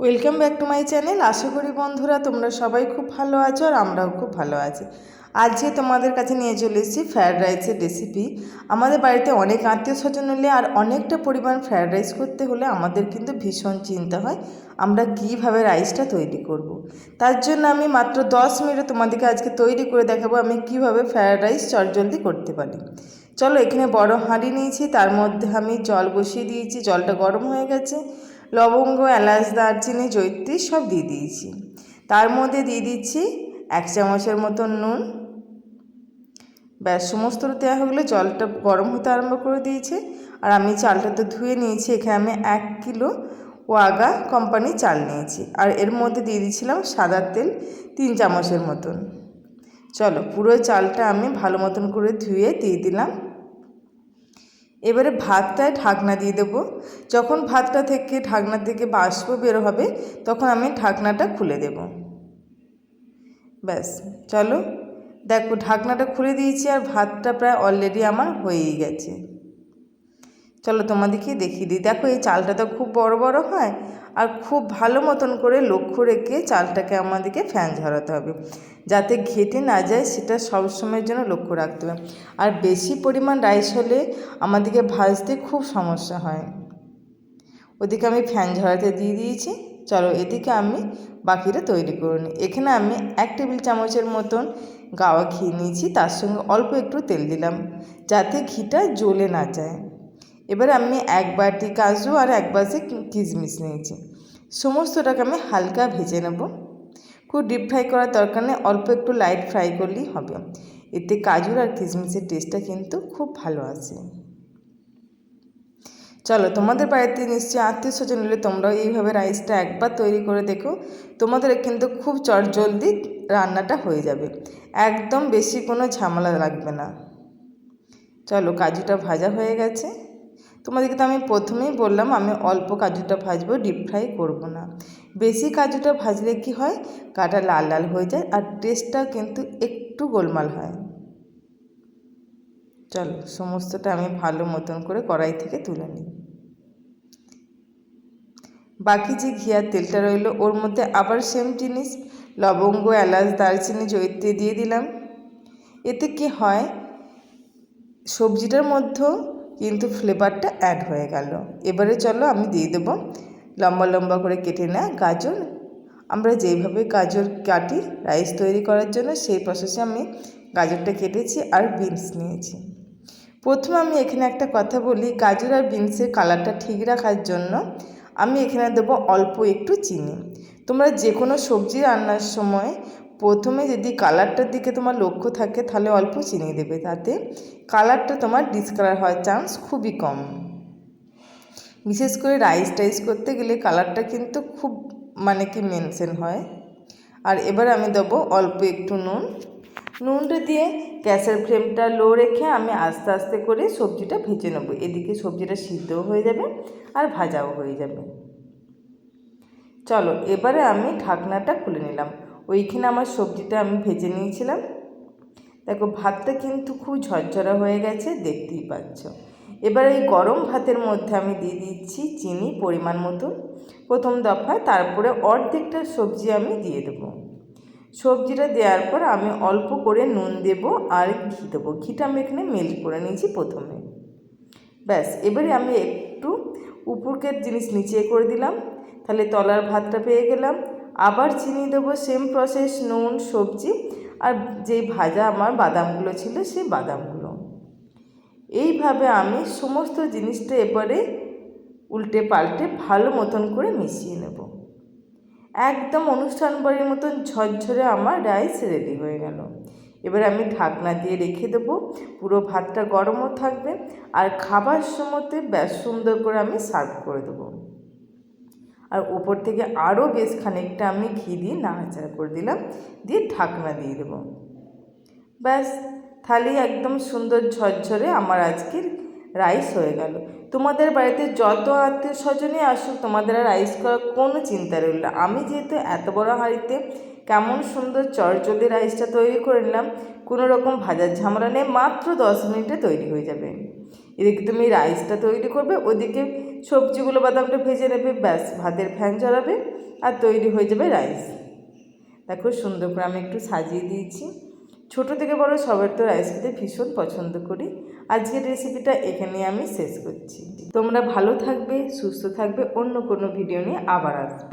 Welcome back to my channel. আশা করি বন্ধুরা তোমরা সবাই খুব ভালো আছো আর আমরাও খুব ভালো আছি। আজকে তোমাদের কাছে নিয়ে চলে এসেছি ফ্রায়েড রাইসের রেসিপি। আমাদের বাড়িতে অনেক আত্মীয় স্বজন হলে আর অনেকটা পরিমাণ ফ্রায়েড রাইস করতে হলে আমাদের কিন্তু ভীষণ চিন্তা হয় আমরা কীভাবে রাইসটা তৈরি করব। তার জন্য আমি মাত্র 10 মিনিটে তোমাদেরকে আজকে তৈরি করে দেখাবো আমি কিভাবে ফ্রায়েড রাইস চটজলদি করতে পারি। চলো, এখানে বড় হাঁড়ি নিয়েছি, তার মধ্যে আমি জল বসিয়ে দিয়েছি। জলটা গরম হয়ে গেছে, লবঙ্গ, এলাচ, দারচিনি, জয়িত্রী সব দিয়ে দিয়েছি। তার মধ্যে দিয়ে দিচ্ছি 1 চামচের মতো নুন। ব্যাস, সমস্তটা দেওয়া হয়ে গেলে জলটা গরম হতে আরম্ভ করে দিয়েছে। আর আমি চালটা তো ধুয়ে নিয়েছি। এখানে আমি 1 কিলো ওয়াগা কোম্পানির চাল নিয়েছি। আর এর মধ্যে দিয়ে দিয়েছিলাম সাদা তেল 3 চামচের মতন। চলো, পুরো চালটা আমি ভালো মতন করে ধুয়ে দিয়ে দিলাম। এবারে ভাতটায় ঢাকনা দিয়ে দেবো। যখন ভাতটা থেকে ঢাকনা থেকে বাষ্প বের হবে তখন আমি ঢাকনাটা খুলে দেব। ব্যাস, চলো দেখো ঢাকনাটা খুলে দিয়েছি আর ভাতটা প্রায় অলরেডি আমার হয়েই গেছে। চলো তোমাদেরকে দেখিয়ে দিই। দেখো, এই চালটা তো খুব বড় বড় হয় আর খুব ভালো মতন করে লক্ষ্য রেখে চালটাকে আমাদেরকে ফ্যান ঝরাতে হবে যাতে ঘেটে না যায়, সেটা সবসময়ের জন্য লক্ষ্য রাখতে হবে। আর বেশি পরিমাণ রাইস হলে আমাদেরকে ভাজতে খুব সমস্যা হয়। ওদিকে আমি ফ্যান ঝরাতে দিয়ে দিয়েছি। চলো এদিকে আমি বাকিটা তৈরি করে নিই। এখানে আমি 1 টেবিল চামচের মতন গাওয়া ঘি নিয়েছি, তার সঙ্গে অল্প একটু তেল দিলাম যাতে ঘিটা জ্বলে না যায়। এবার আমি 1 বাটি কাজু আর 1 বাটি কিশমিশ নিয়েছি। সমস্তটাকে আমি হালকা ভেজে নেব। খুব ডিপ ফ্রাই করার দরকার নেই, অল্প একটু লাইট ফ্রাই করলেই হবে। এতে কাজুর আর কিশমিশের টেস্টটা কিন্তু খুব ভালো আসে। চলো, তোমাদের বাড়িতে নিশ্চয়ই আত্মীয় স্বজন হলে তোমরাও এইভাবে রাইসটা একবার তৈরি করে দেখো। তোমাদের কিন্তু খুব চটজলদি রান্নাটা হয়ে যাবে, একদম বেশি কোনো ঝামেলা লাগবে না। চলো, কাজুটা ভাজা হয়ে গেছে। তোমাদেরকে তো আমি প্রথমেই বললাম আমি অল্প কাজুটা ভাজবো, ডিপ ফ্রাই করবো না। বেশি কাজুটা ভাজলে কি হয়, গাটা লাল লাল হয়ে যায় আর টেস্টটা কিন্তু একটু গোলমাল হয়। চলো, সমস্তটা আমি ভালো মতন করে কড়াই থেকে তুলে নিই। বাকি যে ঘি আর তেলটা রইলো ওর মধ্যে আবার সেম জিনিস লবঙ্গ, এলাচ, দারচিনি, জয়িত্রী দিয়ে দিলাম। এতে কি হয়, সবজিটার মধ্যেও কিন্তু ফ্লেভারটা অ্যাড হয়ে গেল। এবারে চলো আমি দিয়ে দেবো লম্বা লম্বা করে কেটে নেওয়া গাজর। আমরা যেইভাবে গাজর কাটি রাইস তৈরি করার জন্য সেই প্রসেসে আমি গাজরটা কেটেছি আর বিনস নিয়েছি। প্রথমে আমি এখানে একটা কথা বলি, গাজর আর বিনসের কালারটা ঠিক রাখার জন্য আমি এখানে দেবো অল্প একটু চিনি। তোমরা যে কোনো সবজি রান্নার সময় প্রথমে যদি কালারটার দিকে তোমার লক্ষ্য থাকে তাহলে অল্প চিনি দেবে, তাতে কালারটা তোমার ডিসকালার হওয়ার চান্স খুবই কম। বিশেষ করে রাইস টাইস করতে গেলে কালারটা কিন্তু খুব মেনশন হয়। আর এবার আমি দেবো অল্প একটু নুনটা দিয়ে গ্যাসের ফ্লেমটা লো রেখে আমি আস্তে আস্তে করে সবজিটা ভেজে নেব। এদিকে সবজিটা সিদ্ধও হয়ে যাবে আর ভাজাও হয়ে যাবে। চলো, এবারে আমি ঢাকনাটা খুলে নিলাম। ওইখানে আমার সবজিটা আমি ভেজে নিয়েছিলাম। দেখো ভাতটা কিন্তু খুব ঝরঝরা হয়ে গেছে, দেখতেই পাচ্ছ। এবার এই গরম ভাতের মধ্যে আমি দিয়ে দিচ্ছি চিনি পরিমাণ মতো প্রথম দফায়, তারপরে অর্ধেকটা সবজি আমি দিয়ে দেবো। সবজিটা দেওয়ার পর আমি অল্প করে নুন দেব আর ঘি দেবো। ঘিটা আমি এখানে মেল্ট করে নিয়েছি প্রথমে। ব্যাস, এবারে আমি একটু উপরকের জিনিস নিচে করে দিলাম, তাহলে তলার ভাতটা পেয়ে গেলাম। আবার চিনি দেবো, সেম প্রসেস, নুন, সবজি আর যেই ভাজা আমার বাদামগুলো ছিল সেই বাদামগুলো। এইভাবে আমি সমস্ত জিনিসটা এবারে উল্টে পাল্টে ভালো মতন করে মিশিয়ে নেব। একদম অনুষ্ঠান বাড়ির মতন ঝরঝরে আমার রাইস রেডি হয়ে গেল। এবার আমি ঢাকনা দিয়ে রেখে দেবো। পুরো ভাতটা গরমও থাকবে আর খাবার সময়তে বেশ সুন্দর করে আমি সার্ভ করে দেবো। আর উপর থেকে আরও বেশ খানিকটা আমি ঘি দিয়ে নাড়াচাড়া করে দিলাম, দিয়ে ঢাকনা দিয়ে দেবো। ব্যাস, থালি একদম সুন্দর ঝরঝরে আমার আজকের রাইস হয়ে গেল। তোমাদের বাড়িতে যত আত্মীয় স্বজনই আসুক তোমাদের আর রাইস করার কোনো চিন্তা রইল না। আমি যেহেতু এত বড় হাঁড়িতে কেমন সুন্দর চটজলদি রাইসটা তৈরি করে নিলাম, কোনো রকম ভাজার ঝামেলা নেই, মাত্র 10 মিনিটে তৈরি হয়ে যাবে। এদিকে তুমি রাইসটা তৈরি করবে, ওদিকে সবজিগুলো বাদামটা ভেজে নেবে, ব্যাস ভাতের ফ্যান জ্বালাবে আর তৈরি হয়ে যাবে রাইস। দেখো সুন্দর করে আমি একটু সাজিয়ে দিয়েছি। ছোটো থেকে বড় সবার তো রাইস খেতে ভীষণ পছন্দ করি। আজকের রেসিপিটা এখানে আমি শেষ করছি। তোমরা ভালো থাকবে, সুস্থ থাকবে, অন্য কোনো ভিডিও নিয়ে আবার আসবে।